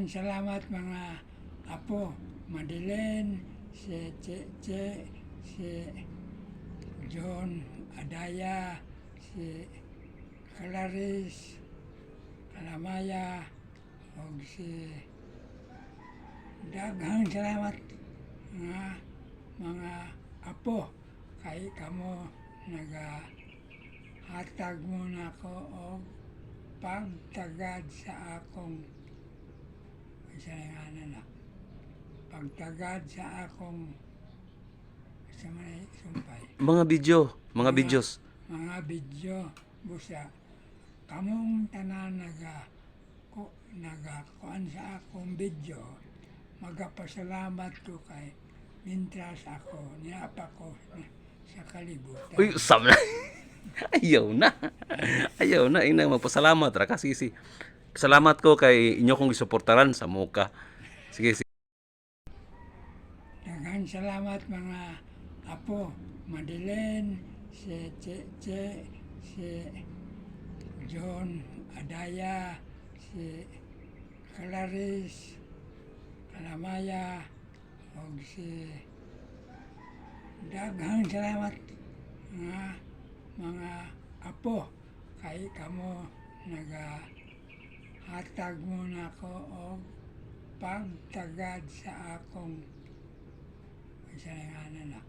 Daghang salamat mga apo, Madeline, si Che, si John Adaya, si Clarice, Kalamaya, o si daghang salamat nga mga apo kay kamo nagahatag mo nako og pagtagad sa akong na pagtagad sa akong sa may sumpay Mga mga videos. mga video busa kamong tanan nagakuan sa akong video magapasalamat ko kay mintras ako niapa ko sa kalibutan. Uy, sam na. Ayaw na. Ayaw na inang magpasalamat ra kasi salamat ko kay inyo kong gisuportaran sa muka. Sige, sige. Daghang salamat mga apo, Madeline, si Che, si John Adaya, si Clarice, Kalamaya, o si daghang salamat nga mga apo kay kamo nagahatag mo nako og pagtagad sa akong na